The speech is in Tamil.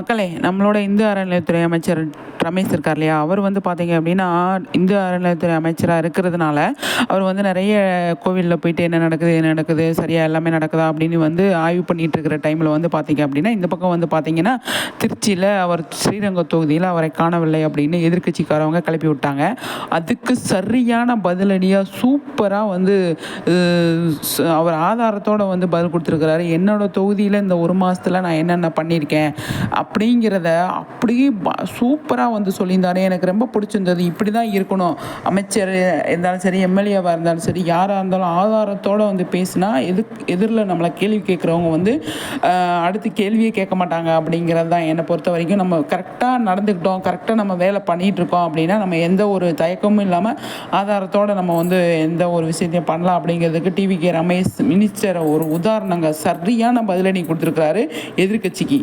மக்களே, நம்மளோட இந்து அறநிலையத்துறை அமைச்சர் ரமேஷ் இருக்கார் இல்லையா? அவர் வந்து பார்த்தீங்க அப்படின்னா, இந்து அறநிலையத்துறை அமைச்சரா இருக்கிறதுனால, அவர் வந்து நெறைய கோவில்ல போயிட்டு என்ன நடக்குது, என்ன நடக்குது, சரியா எல்லாமே நடக்குதா அப்படின்னு வந்து ஆய்வு பண்ணிட்டு இருக்கிற டைம்ல வந்து பார்த்தீங்க அப்படின்னா, இந்த பக்கம் வந்து பார்த்தீங்கன்னா, திருச்சியில அவர் ஸ்ரீரங்கம் தொகுதியில அவரை காணவில்லை அப்படின்னு எதிர்க்கட்சிக்காரவங்க கிளப்பி விட்டாங்க. அதுக்கு சரியான பதிலடியா சூப்பரா வந்து அவர் ஆதாரத்தோட வந்து பதில் குடுத்துருக்கிறாரு. என்னோட தொகுதியில இந்த 1 மாசத்துல நான் என்னென்ன பண்ணியிருக்கேன் அப்படிங்கிறத அப்படியே சூப்பரா வந்து சொல்லியிருந்தாரு. எனக்கு ரொம்ப பிடிச்சிருந்தது. இப்படி தான் இருக்கணும். அமைச்சர் இருந்தாலும் சரி, எம்எல்ஏவா இருந்தாலும் சரி, யாரா இருந்தாலும் ஆதாரத்தோட வந்து பேசினா எதிர்ல நம்மள கேள்வி கேட்குறவங்க வந்து அடுத்து கேள்வியே கேட்க மாட்டாங்க அப்படிங்கிறது தான் என்னை பொறுத்த வரைக்கும். நம்ம கரெக்டாக நடந்துக்கிட்டோம், கரெக்டாக நம்ம வேலை பண்ணிகிட்டு இருக்கோம் அப்படின்னா, நம்ம எந்த ஒரு தயக்கமும் இல்லாமல் ஆதாரத்தோடு நம்ம வந்து எந்த ஒரு விஷயத்தையும் பண்ணலாம் அப்படிங்கிறதுக்கு டிவிகே ரமேஷ் மினிஸ்டர் ஒரு உதாரணங்க. சரியான பதிலடி கொடுத்துருக்காரு எதிர்க்கட்சிக்கு.